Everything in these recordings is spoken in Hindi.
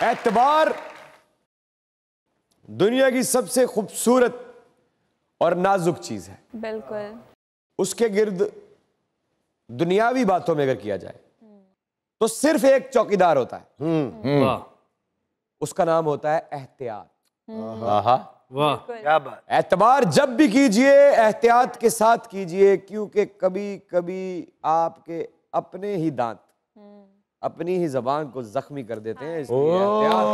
एतबार दुनिया की सबसे खूबसूरत और नाजुक चीज है। बिल्कुल। उसके गिर्द दुनियावी बातों में अगर किया जाए तो सिर्फ एक चौकीदार होता है। उसका नाम होता है एहतियात। वाह क्या बात। एतबार जब भी कीजिए एहतियात के साथ कीजिए, क्योंकि कभी कभी आपके अपने ही दांत अपनी ही जबान को जख्मी कर देते हैं, इसलिए एहतियात।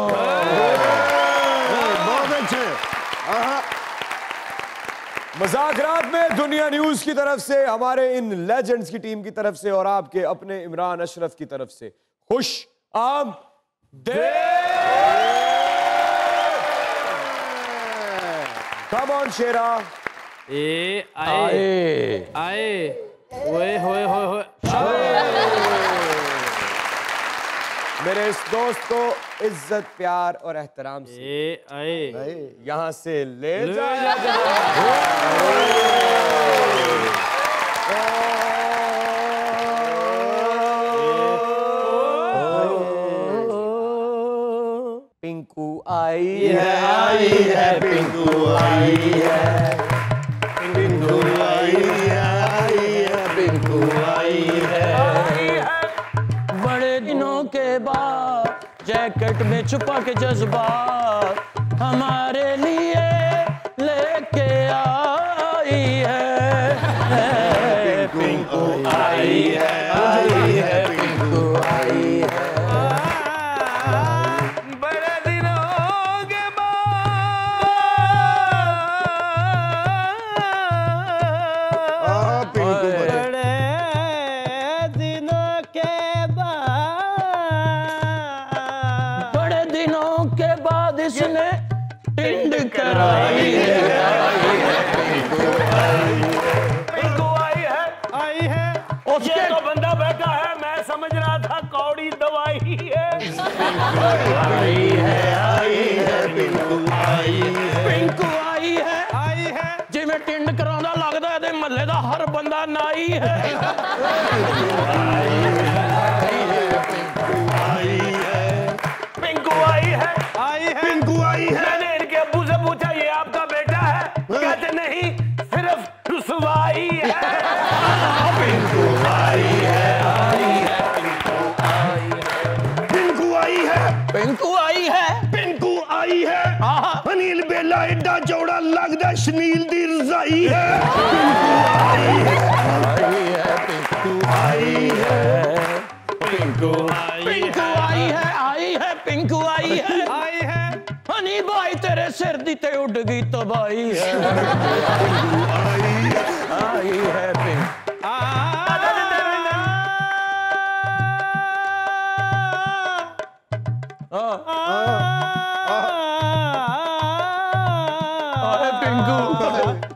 बहुत अच्छे। मज़ाकरात में दुनिया न्यूज की तरफ से, हमारे इन लेजेंड्स की टीम की तरफ से और आपके अपने इमरान अशरफ की तरफ से खुश आमदीद। कम ऑन शेरा। ए आए आए ओए होए होए होए। मेरे इस दोस्त को इज्जत प्यार और एहतराम से ए आए यहां से ले जा। पिंकू आई है पिंकू आई है, पिंकू आई है, पिंकू आई है। बड़े दिनों के बाद जैकेट में छुपा के जज्बात हमारे लिए लेके आई है। पिंकू आई है, पिंकू आई है। बड़े दिनों के बाद बड़े दिनों के बाद बड़े दिनों के बाद इसने टिंड कराई है। पिंकू आई है उसके तो बंदा बैठा है, मैं समझ रहा था कौड़ी दवाई है। आई है, पिंकू आई है। पिंकू आई है जिवें टिंड कराउंदा लगदा है महल्ले दा हर बंदा नाई है। पिंकू आई है पिंकू आई है। मैंने इनके अब्बू से पूछा ये आपका बेटा है, कहते नहीं सिर्फ रुसवाई है। पिंकू आई है, पिंकू आई है, पिंकू आई है। पिंकू आई है। अनिल बेला एडा चौड़ा लगदा शनील दी रजाई है। पिंकू आई है, पिंकू आई है, पिंकू आई है। हनी भाई तेरे सिर दी ते उड़ गई तबाही है। आई है पिंकू।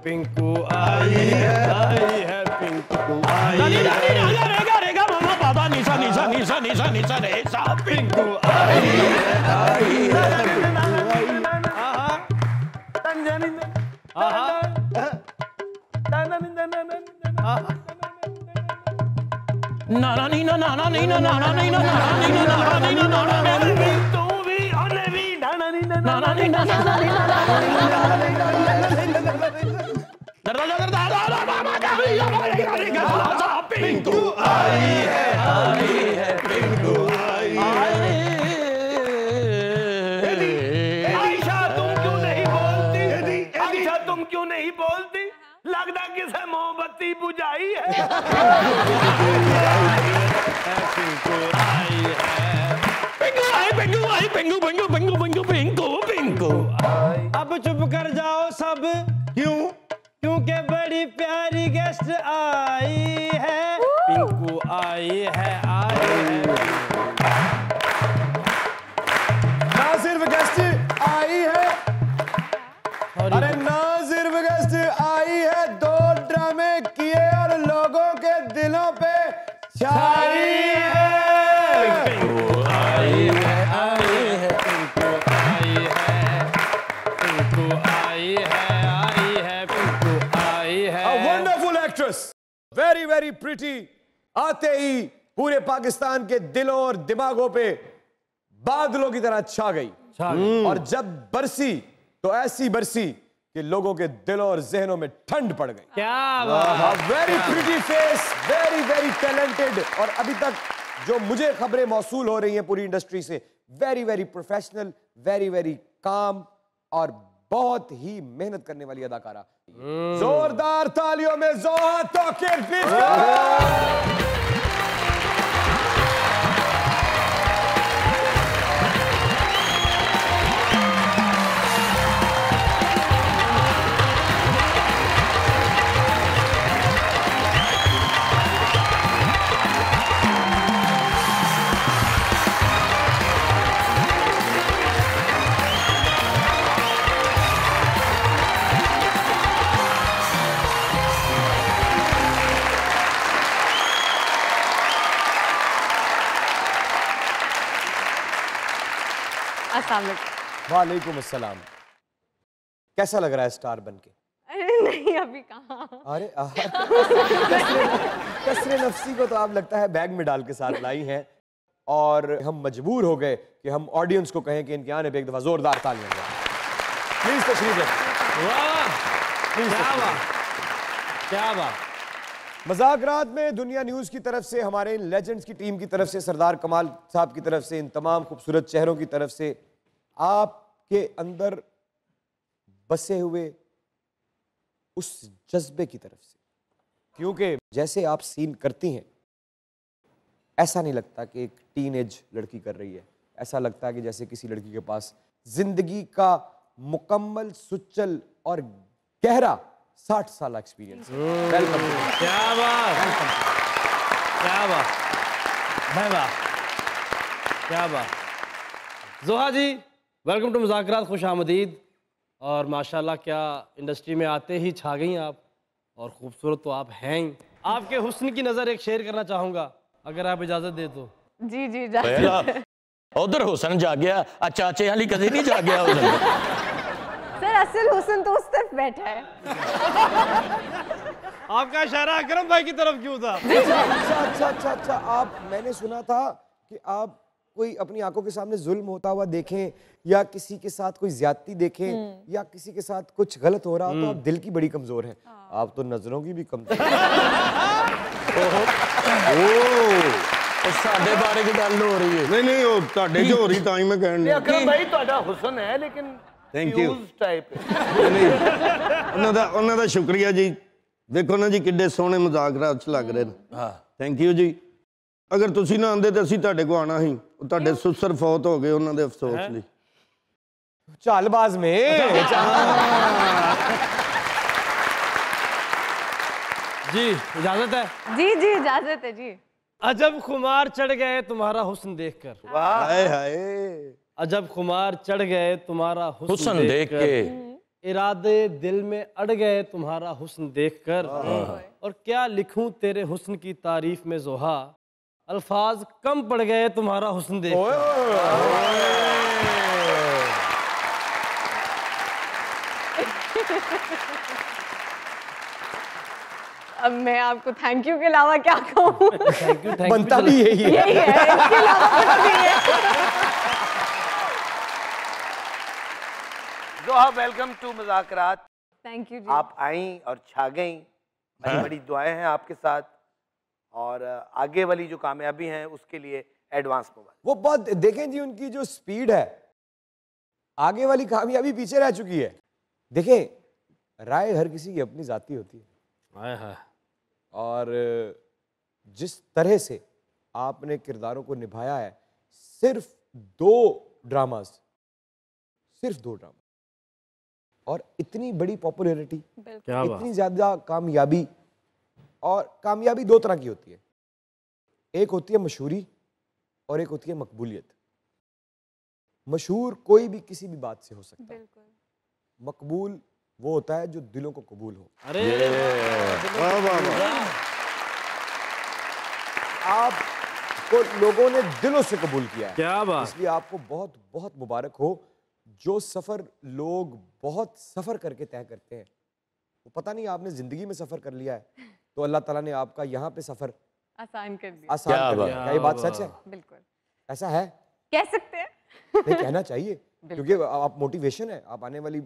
पिंकू आई है पिंकू आई रेगा मामा पापा निशा निशा निशा निशा निशा रे सा पिंकू नाना नीना नाना नीना नाना नीना नाना नीना नाना नीना नाना नीना तू भी ओने भी नाना नीना नाना नीना नाना नीना नाना नीना पिंकू आई है पिंकू आई आयशा तुम क्यों नहीं बोलती? आयशा तुम क्यों नहीं बोलती? लगता किसे मोमबत्ती बुझाई है। पिंकू अब चुप कर जाओ सब, क्यों? क्योंकि बड़ी प्यारी गेस्ट आई है। पिंकू आई है ना सिर्फ गेस्ट आई है, अरे ना सिर्फ गेस्ट आई है, 2 ड्रामे किए और लोगों के दिलों पे छाई है। पिंकू आई है पिंकू आई है पिंकू आई है। A wonderful actress, very very pretty, आते ही पूरे पाकिस्तान के दिलों और दिमागों पे बादलों की तरह छा गई और जब बरसी तो ऐसी बरसी कि लोगों के दिलों और जहनों में ठंड पड़ गई। क्या बात। Very pretty face, very very talented. और अभी तक जो मुझे खबरें मौसूल हो रही हैं पूरी इंडस्ट्री से, very very professional, very very calm और बहुत ही मेहनत करने वाली अदाकारा। जोरदार तालियों में जोहा तौकीर प्लीज। वालेकुम अस्सलाम। कैसा लग रहा है स्टार बनके? अरे नहीं, अभी कहाँ। अरे कसरे नफ्सी को तो आप लगता है बैग में डाल के साथ लाई हैं और हम मजबूर हो गए कि हम ऑडियंस को कहें कि इनके आने पे एक दफा जोरदार तालियां बजाएं। प्लीज तशरीफ रखें। क्या बात। मज़ाकरात में दुनिया न्यूज़ की तरफ से, हमारे इन लेजेंड्स की टीम की तरफ से, सरदार कमाल साहब की तरफ से, इन तमाम खूबसूरत चेहरों की तरफ से आपके अंदर बसे हुए उस जज्बे की तरफ से, क्योंकि जैसे आप सीन करती हैं ऐसा नहीं लगता कि एक टीनेज लड़की कर रही है, ऐसा लगता है कि जैसे किसी लड़की के पास जिंदगी का मुकम्मल, सुच्चल और गहरा 60 साल एक्सपीरियंस। वेलकम। क्या बात, क्या बात, वाह, क्या बात। जोहा जी, वेलकम टू मुज़ाकरात, खुश आमदीद। और माशाल्लाह क्या इंडस्ट्री में आते ही छा गई आप, और खूबसूरत तो आप हैं ही। आपके हुस्न की नज़र एक शेयर करना चाहूँगा, अगर आप इजाज़त दे तो। जी जी इजाज़त। उधर हुसन जा गया, चाचे हाली कदे नहीं जा गया उधर। सर असल हुस्न तो उस तरफ बैठा है। आपका इशारा अकरम भाई की तरफ क्यों था? अच्छा, आप, मैंने सुना था कि आप कोई अपनी आंखों के सामने जुल्म होता हुआ देखें या किसी के साथ कोई ज्यादती देखें या किसी के साथ कुछ गलत हो रहा हो तो आप दिल की बड़ी कमजोर हैं। आप तो नजरों की भी कमजोर। साडे बारे की गल हो रही है। नहीं वो ਤੁਹਾਡੇ ਜੋ ਹੋ ਰਹੀ ਤਾਂ ਹੀ ਮੈਂ ਕਹਿਣ ਡਿਆ। अकरम भाई ਤੁਹਾਡਾ हुस्न है लेकिन Thank you. फ्यूज टाइप ਉਹਨਾਂ ਦਾ ਸ਼ੁਕਰੀਆ ਜੀ। ਦੇਖੋ ਨਾ ਜੀ ਕਿੱਡੇ ਸੋਹਣੇ ਮਜ਼ਾਕਰਾਤ ਚ ਲੱਗ ਰਹੇ ਨੇ। ਹਾਂ ਥੈਂਕ ਯੂ ਜੀ। ਅਗਰ ਤੁਸੀਂ ਨਾ ਆਂਦੇ ਤਾਂ ਅਸੀਂ ਤੁਹਾਡੇ ਕੋ ਆਣਾ ਸੀ। ਉਹ ਤੁਹਾਡੇ ਸੁਸਰ ਫੌਤ ਹੋ ਗਏ, ਉਹਨਾਂ ਦੇ ਅਫਸੋਸ ਲਈ। चालबाज में जी इजाजत है। जी जी इजाजत है जी। अजब खुमार चढ़ गए तुम्हारा हुस्न देखकर। ਹਾਏ ਹਾਏ। अजब खुमार चढ़ गए तुम्हारा हुस्न देख के। इरादे दिल में अड़ गए तुम्हारा हुस्न देखकर। और क्या लिखूं तेरे हुस्न की तारीफ में जोहा, अल्फाज कम पड़ गए तुम्हारा हुस्न देखकर। अब मैं आपको थैंक यू के अलावा क्या कहूँ? थैंक यू बनता भी यही है। यही है, इसके अलावा कुछ नहीं है। जोहा, वेलकम टू मुज़ाकरात। थैंक यू जी। आप आई और छा गई, बड़ी बड़ी दुआएं हैं आपके साथ, और आगे वाली जो कामयाबी है उसके लिए एडवांस मुबारक। वो बहुत, देखें जी उनकी जो स्पीड है, आगे वाली कामयाबी पीछे रह चुकी है। देखें राय हर किसी की अपनी जाती होती है, और जिस तरह से आपने किरदारों को निभाया है, सिर्फ 2 ड्रामास, और इतनी बड़ी पॉपुलैरिटी, इतनी ज्यादा कामयाबी। और कामयाबी 2 तरह की होती है, एक होती है मशहूरी और एक होती है मकबूलियत। मशहूर कोई भी किसी भी बात से हो सकता है, मकबूल वो होता है जो दिलों को कबूल हो। अरे वाह वाह वाह। आपको लोगों ने दिलों से कबूल किया है, क्या बात। इसलिए आपको बहुत बहुत मुबारक हो। जो सफ़र लोग बहुत सफ़र करके तय करते हैं, वो पता नहीं आपने ज़िंदगी में सफ़र कर लिया है, तो अल्लाह ताला ने आपका यहाँ पे सफ़र आसान कर दिया। आसान कर दिया। क्या ये बात सच है? बिल्कुल ऐसा है? कह सकते हैं। नहीं, कहना चाहिए क्योंकि आप मोटिवेशन है, आप आने वाली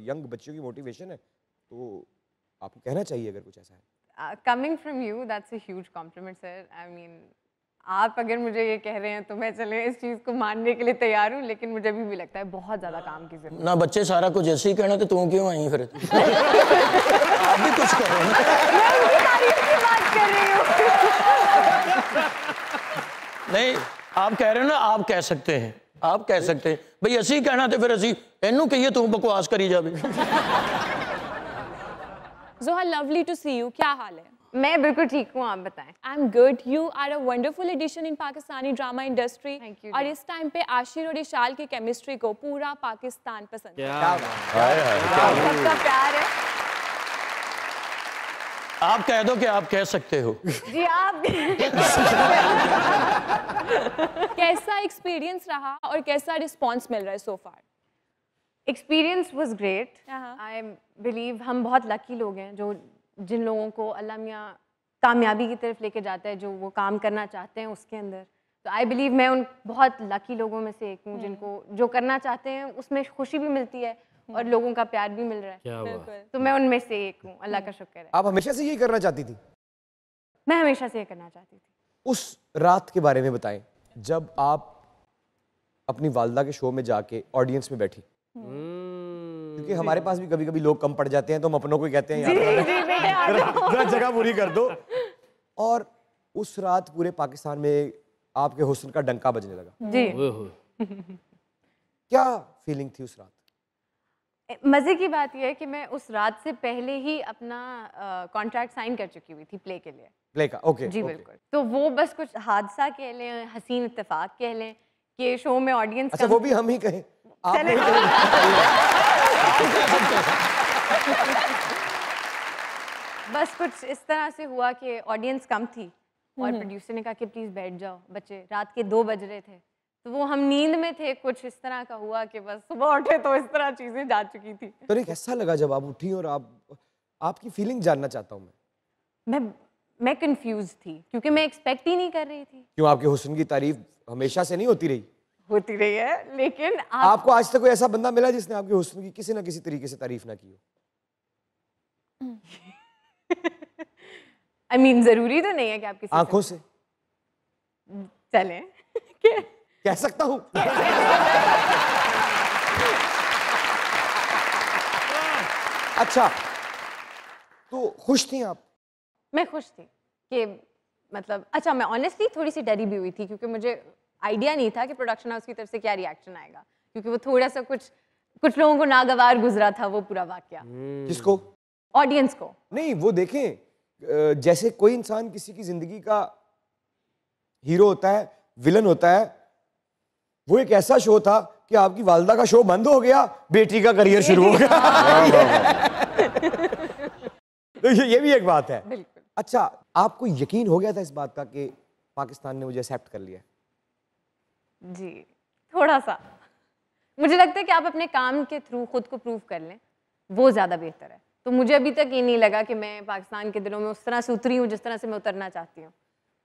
यंग बच्चों की मोटिवेशन है, तो आपको कहना चाहिए अगर कुछ ऐसा है। Coming from you, that's a huge compliment, sir. I mean, आप अगर मुझे ये कह रहे हैं तो मैं चले इस चीज़ को मानने के लिए तैयार हूँ, लेकिन मुझे अभी भी लगता है बहुत ज़्यादा काम की जरूरत ना बच्चे सारा कुछ ऐसे ही कहना, तो तू क्यों आई फिर? आप भी कुछ करो। मैं उनकी तारीफ की बात कर रही हूँ। नहीं, आप कह रहे हो ना, आप कह सकते हैं, आप कह सकते हैं भाई ऐसे ही कहना, तो फिर असी इनू कहिए तू बकवास करी जावे। जोहा, lovely to see you. क्या हाल है? मैं बिल्कुल ठीक हूँ, आप बताएं। I'm good. You are a wonderful addition in Pakistani drama industry. Thank you. और इस टाइम पे आशिर और इशाल की केमिस्ट्री को पूरा पाकिस्तान पसंद है। सबका प्यार है। आप कह दो कि आप कह सकते हो। जी आप कैसा एक्सपीरियंस रहा और कैसा रिस्पॉन्स मिल रहा है so far? Experience was great. हाँ। आई बिलीव हम बहुत लकी लोग हैं जो जिन लोगों को अल्लाह मियाँ कामयाबी की तरफ लेके जाता है, जो वो काम करना चाहते हैं उसके अंदर। तो आई बिलीव मैं उन बहुत लकी लोगों में से एक हूँ जिनको जो करना चाहते हैं उसमें खुशी भी मिलती है और लोगों का प्यार भी मिल रहा है। बिल्कुल। तो मैं उनमें से एक हूँ, अल्लाह का शुक्र है। आप हमेशा से यही करना चाहती थी? मैं हमेशा से ये करना चाहती थी। उस रात के बारे में बताएं जब आप अपनी वालदा के शो में जाके ऑडियंस में बैठी, क्योंकि हमारे पास भी कभी कभी लोग कम पड़ जाते हैं तो हम अपनों को ही कहते हैं यार जरा जगह पूरी कर दो। और उस रात पूरे पाकिस्तान में आपके हुस्न का डंका बजने लगा। जी। क्या फीलिंग थी उस रात? मज़े की बात यह है कि मैं उस रात से पहले ही अपना कॉन्ट्रैक्ट साइन कर चुकी हुई थी प्ले के लिए। प्ले का? ओके। जी बिल्कुल। तो वो बस कुछ हादसा कह लें, हसीन इत्तेफाक कह लें कि शो में ऑडियंस अच्छा, वो भी हम ही कहें, आप नहीं बस कुछ इस तरह से हुआ कि ऑडियंस कम थी और प्रोड्यूसर ने कहा कि प्लीज़ बैठ जाओ बच्चे, रात के 2 बज रहे थे, तो वो हम नींद में थे, कुछ इस तरह का हुआ कि बस सुबह उठे तो इस तरह चीज़ें जा चुकी थी। तो एक कैसा लगा जब आप उठी? और आपकी फीलिंग जानना चाहता हूँ मैं कंफ्यूज थी क्योंकि मैं एक्सपेक्ट ही नहीं कर रही थी। क्यों? आपके हुस्न की तारीफ हमेशा से नहीं होती रही? होती रही है, लेकिन आपको आज तक कोई ऐसा बंदा मिला जिसने आपके हुस्न की किसी ना किसी तरीके से तारीफ ना की हो? I mean, जरूरी तो नहीं है कि आप किसी आंखों से चलें कह सकता हूँ। अच्छा, तो खुश थी आप? मैं खुश थी कि मतलब अच्छा, मैं ऑनेस्टली थोड़ी सी डरी भी हुई थी क्योंकि मुझे आइडिया नहीं था कि प्रोडक्शन हाउस की तरफ से क्या रिएक्शन आएगा, क्योंकि वो थोड़ा सा कुछ लोगों को नागवार गुजरा था वो पूरा वाकया। किसको? ऑडियंस को। नहीं, वो देखें जैसे कोई इंसान किसी की जिंदगी का हीरो होता है, विलन होता है, वो एक ऐसा शो था कि आपकी वालदा का शो बंद हो गया, बेटी का करियर शुरू हो गया। तो ये भी एक बात है। बिल्कुल। अच्छा, आपको यकीन हो गया था इस बात का कि पाकिस्तान ने मुझे एक्सेप्ट कर लिया? जी, थोड़ा सा। मुझे लगता है कि आप अपने काम के थ्रू खुद को प्रूव कर लें, वो ज़्यादा बेहतर है। तो मुझे अभी तक ये नहीं लगा कि मैं पाकिस्तान के दिलों में उस तरह से उतरी हूँ जिस तरह से मैं उतरना चाहती हूँ।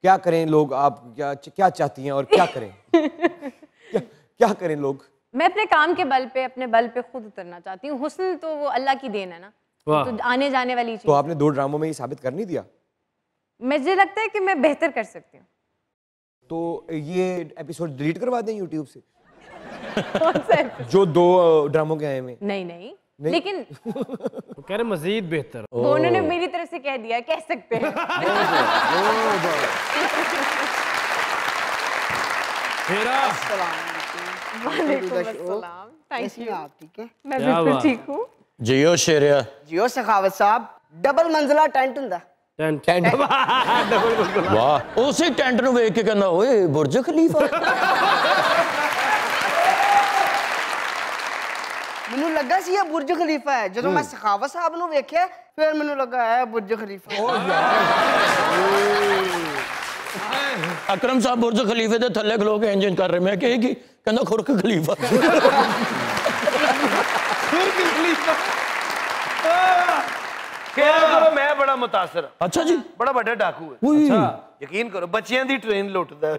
क्या करें लोग? आप क्या चाहती हैं और क्या करें? क्या करें लोग? मैं अपने काम के बल पे, अपने बल पे खुद उतरना चाहती हूँ। हुस्न तो वो अल्लाह की देन है ना, तो आने जाने वाली चीज़। तो आपने 2 ड्रामों में ये साबित कर नहीं दिया? मुझे लगता है कि मैं बेहतर कर सकती हूँ। तो ये एपिसोड डिलीट करवा दें यूट्यूब से? कौन सा episode? जो 2 ड्रामों के आए में? नहीं, लेकिन कह रहे मजीद बेहतर। वो उन्होंने मेरी तरफ से कह दिया, कह सकते हैं। वालेकुम अस्सलाम। Thank you. आप ठीक है? मैं बिल्कुल ठीक हूँ। जियो शेरिया। जियो सखावत साहब, डबल मंजिला टेंट हुंदा। टेंट। वाह, उसी टेंट ਨੂੰ ਵੇਖ ਕੇ ਕਹਿੰਦਾ ਓਏ ਬੁਰਜ ਖਲੀਫਾ। ਮੈਨੂੰ ਲੱਗਾ ਸੀ ਇਹ ਬੁਰਜ ਖਲੀਫਾ ਹੈ, ਜਦੋਂ ਮੈਂ ਸਖਾਵਤ ਸਾਹਿਬ ਨੂੰ ਵੇਖਿਆ ਫਿਰ ਮੈਨੂੰ ਲੱਗਾ ਹੈ ਬੁਰਜ ਖਲੀਫਾ। ਅਕਰਮ ਸਾਹਿਬ ਬੁਰਜ ਖਲੀਫੇ ਦੇ ਥੱਲੇ ਖਲੋ ਕੇ ਇੰਜਨ ਕਰ ਰਹੇ, ਮੈਂ ਕਿਹਾ ਕੀ ਕਹਿੰਦਾ ਖੁਰਕ ਖਲੀਫਾ। मैं बड़ा मुतासर। अच्छा जी, बड़ा बड़ा डाकू है। अच्छा, यकीन करो, बच्चियां दी ट्रेन लुटदा है।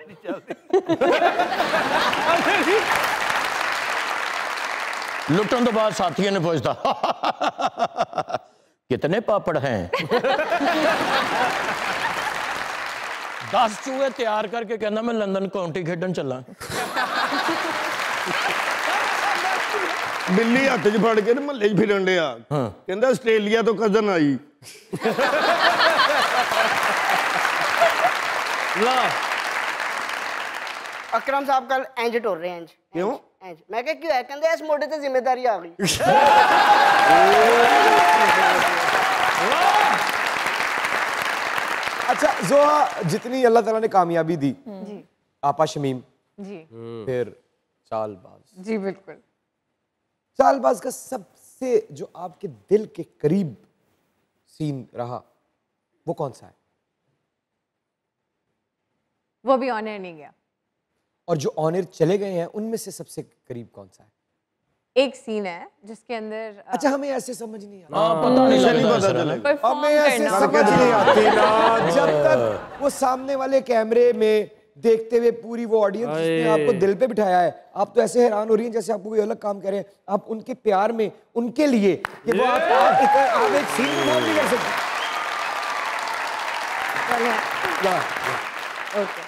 लुटन तो बाद साथियों ने पूछता कितने पापड़ हैं 10 चूहे तैयार करके कहना मैं लंदन काउंटी खेडन चला बिल्ली हत्थ च फड़ के महल्ले च फिरन डिया कहंदा आस्ट्रेलिया तो कजन आई ला अकरम साहब कल इंज टुर रहे इंज क्यों इंज मैं कहा क्यों है कहंदे इस मोढे ते जिम्मेदारी आ गई अच्छा जोहा, जितनी अल्लाह ताला ने कामयाबी दी जी आपा शमीम, जी फिर चालबाज, जी बिल्कुल। चालबाज का सबसे जो आपके दिल के करीब सीन रहा वो कौन सा है? वो भी ऑनर नहीं गया। और जो ऑनर चले गए हैं उनमें से सबसे करीब कौन सा है? एक सीन है जिसके अंदर अच्छा, हमें ऐसे समझ नहीं आता, पता नहीं चलेगा परफॉर्म हमें ऐसे करना समझ नहीं आती ना, जब तक वो सामने वाले कैमरे में देखते हुए पूरी वो ऑडियंस जिसने आपको दिल पे बिठाया है, आप तो ऐसे हैरान हो रही हैं जैसे आपको कोई अलग काम कर रहे हैं। आप उनके प्यार में, उनके लिए कि वो आप एक सीन परफॉर्म नहीं कर सकते। ओके।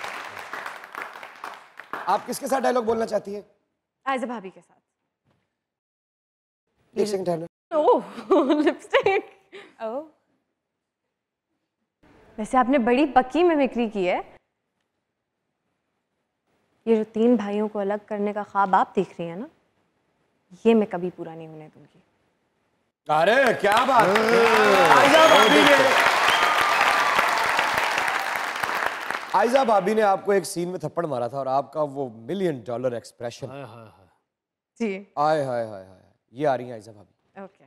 आप किसके साथ डायलॉग बोलना चाहती हैं? आयजा भाभी के साथ। एक सेकंड ठहरना। ओह लिपस्टिक। ओह वैसे आपने बड़ी पक्की मिमिक्री की है। ये जो 3 भाइयों को अलग करने का ख्वाब आप देख रही हैं ना, ये मैं कभी पूरा नहीं होने दूंगी। अरे क्या बात आयजा भाभी ने आपको एक सीन में थप्पड़ मारा था और आपका वो $1 मिलियन एक्सप्रेशन, जी आय हाय हाय हाय, ये आ रही हैं आयजा भाभी। ओके।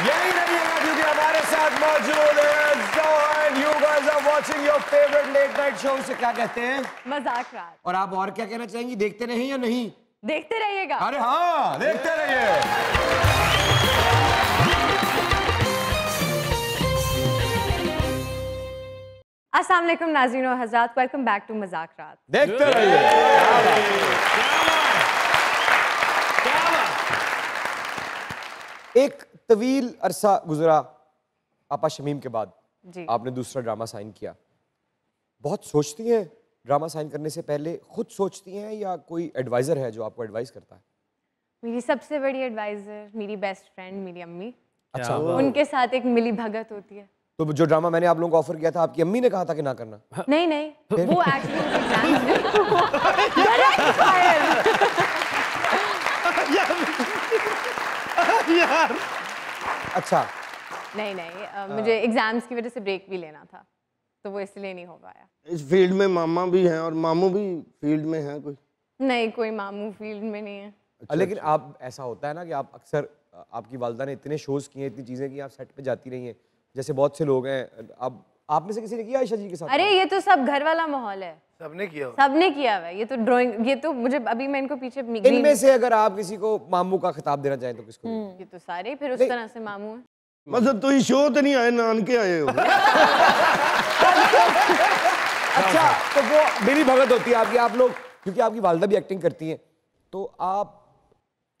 यही रहिएगा क्योंकि हमारे साथ मौजूद है Zoha and you guys are watching your favourite late night show. से क्या कहते हैं? मजाक रात। और आप और क्या कहना चाहेंगी? देखते रहें या नहीं? देखते रहिएगा। अरे हाँ, देखते रहिए। अस्सलाम वालेकुम नाज़रीन और हज़रात, वेलकम बैक टू मजाक रात। देखते रहिए। एक तवील अरसा गुजरा आपा शमीम के बाद, जी आपने दूसरा ड्रामा साइन किया। बहुत सोचती हैं ड्रामा साइन करने से पहले, खुद सोचती हैं या कोई एडवाइजर है जो आपको एडवाइस करता है? मेरी सबसे बड़ी एडवाइजर मेरी बेस्ट फ्रेंड मेरी अम्मी। अच्छा, उनके साथ एक मिली भगत होती है। तो जो ड्रामा मैंने आप लोगों को ऑफर किया था, आपकी अम्मी ने कहा था कि ना करना? नहीं नहीं, वो यार अच्छा, नहीं नहीं, मुझे एग्जाम्स की वजह से ब्रेक भी लेना था, तो वो इसलिए नहीं हो पाया। इस फील्ड में मामा भी हैं और मामू भी फील्ड में हैं कोई? नहीं, कोई मामू फील्ड में नहीं है। लेकिन आप, ऐसा होता है ना कि आप अक्सर, आपकी वालिदा ने इतने शोज किए, इतनी चीजें की, आप सेट पे जाती रही हैं, जैसे बहुत से लोग हैं। अब आप में से किसी ने किया आयशा जी के साथ? अरे ये तो सब घर वाला माहौल है, सबने किया सबने किया हुआ है। ये तो ड्राइंग, ये तो मुझे अभी मैं इनको पीछे इनमें से अगर आप किसी को मामू का खिताब देना चाहें तो किसको? ये तो सारे फिर उस तरह से मामू हैं। मतलब तुम शो तो नहीं आए, नानके आए हो? अच्छा, तो वो मेरी भगत होती है आपकी, आप लोग, क्योंकि आपकी वालिदा भी एक्टिंग करती हैं, तो आप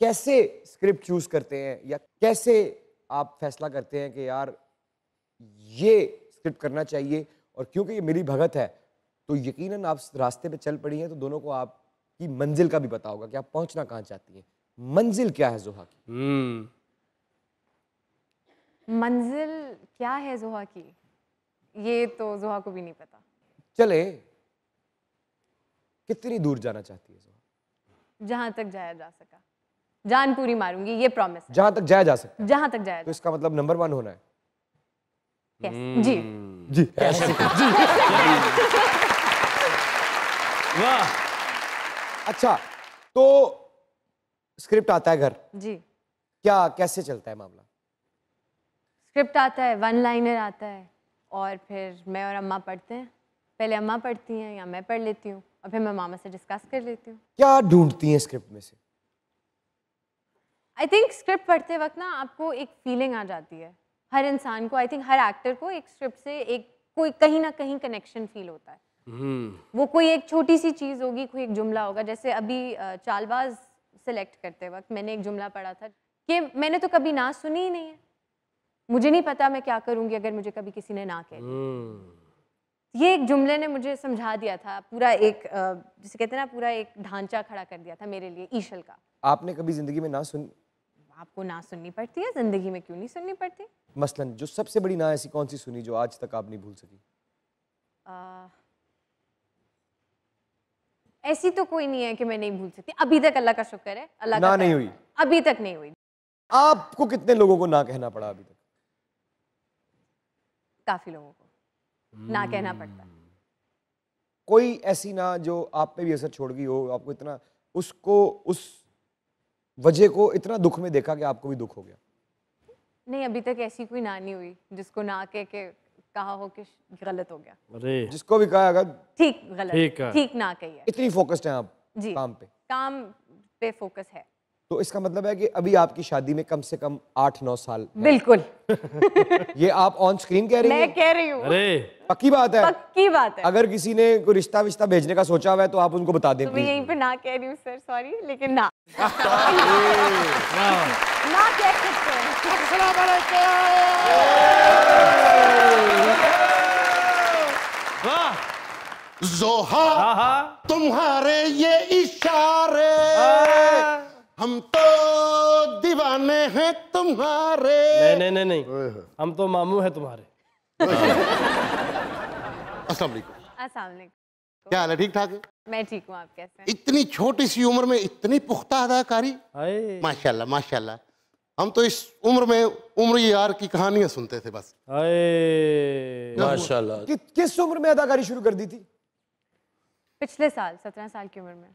कैसे स्क्रिप्ट चूज करते हैं या कैसे आप फैसला करते हैं कि यार ये स्क्रिप्ट करना चाहिए? और क्योंकि ये मेरी भगत है तो यकीनन आप रास्ते पे चल पड़ी हैं, तो दोनों को आपकी मंजिल का भी पता होगा कि आप पहुंचना कहाँ चाहती हैं। मंजिल क्या है जोहा की? मंजिल क्या है जोहा की, ये तो जोहा को भी नहीं पता। चले, कितनी दूर जाना चाहती है जोहा? जहां तक जाया जा सका, जान पूरी मारूंगी, ये प्रॉमिस है। जहां तक जाया जा सकता है। जहां तक जाया तो इसका मतलब नंबर 1 होना है। Yes, जी जी ऐसे जी। वाह। अच्छा, तो स्क्रिप्ट आता है घर, जी। क्या कैसे चलता है मामला? स्क्रिप्ट आता है, 1 लाइनर आता है, और फिर मैं और अम्मा पढ़ते हैं। पहले अम्मा पढ़ती हैं या मैं पढ़ लेती हूँ और फिर मैं मामा से डिस्कस कर लेती हूँ। क्या ढूंढती हैं स्क्रिप्ट में से? आई थिंक स्क्रिप्ट पढ़ते वक्त ना आपको एक फीलिंग आ जाती है, हर इंसान को, आई थिंक हर एक्टर को एक स्क्रिप्ट से एक कोई कहीं ना कहीं कनेक्शन फील होता है। वो कोई एक छोटी सी चीज़ होगी, कोई एक जुमला होगा। जैसे अभी चालबाज सेलेक्ट करते वक्त मैंने एक जुमला पढ़ा था कि मैंने तो कभी ना सुनी ही नहीं है, मुझे नहीं पता मैं क्या करूँगी अगर मुझे कभी किसी ने ना कह दिया। ये एक जुमले ने मुझे समझा दिया था, पूरा एक जिसे कहते हैं ना, पूरा एक ढांचा खड़ा कर दिया था मेरे लिए ईशल का। आपने कभी जिंदगी में ना सुनी? आपको ना सुननी पड़ती है जिंदगी में, क्यों नहीं सुननी पड़ती? मसलन जो सबसे बड़ी ना ऐसी कौन सी सुनी जो आज तक आप नहीं भूल सकी? ऐसी तो कोई नहीं है कि मैं नहीं भूल सकती, अभी तक अल्लाह का शुक्र है, अल्लाह ना का नहीं हुई, अभी तक नहीं हुई। आपको कितने लोगों को ना कहना पड़ा अभी तक? काफी लोगों को ना कहना पड़ता है। कोई ऐसी ना जो आप पे भी असर छोड़ गई हो, आपको इतना उसको उस वजह को इतना दुख में देखा कि आपको भी दुख हो गया? नहीं, अभी तक ऐसी कोई ना नहीं हुई जिसको ना कह के कहा हो कि गलत हो गया। अरे जिसको भी कहा अगर ठीक गलत ठीक है, ठीक ना कही है। इतनी फोकस्ड हैं आप जी, काम पे? काम पे फोकस है। तो इसका मतलब है कि अभी आपकी शादी में कम से कम 8-9 साल है। बिल्कुल। ये आप ऑन स्क्रीन कह रही हैं? मैं कह रही हूँ। अरे पक्की बात है? पक्की बात है। अगर किसी ने कोई रिश्ता विश्ता भेजने का सोचा हुआ है तो आप उनको बता दें तो मैं प्लीज। यहीं पे ना कह रही हूँ सर, सॉरी, लेकिन ना ना कह सकते हैं। जोहा तुम्हारे ये इशारे, हम तो दीवाने हैं तुम्हारे। नहीं नहीं नहीं, हम तो मामू हैं तुम्हारे। अस्सलाम वालेकुम। अस्सलाम वालेकुम। क्या हाल है? ठीक ठाक है? मैं ठीक हूँ, आप कैसे हैं? इतनी छोटी सी उम्र में इतनी पुख्ता अदाकारी, हाय माशाल्लाह माशाल्लाह। हम तो इस उम्र में उम्र यार की कहानियां सुनते थे बस। हाय माशाल्लाह। किस उम्र में अदाकारी शुरू कर दी थी? पिछले साल 17 साल की उम्र में।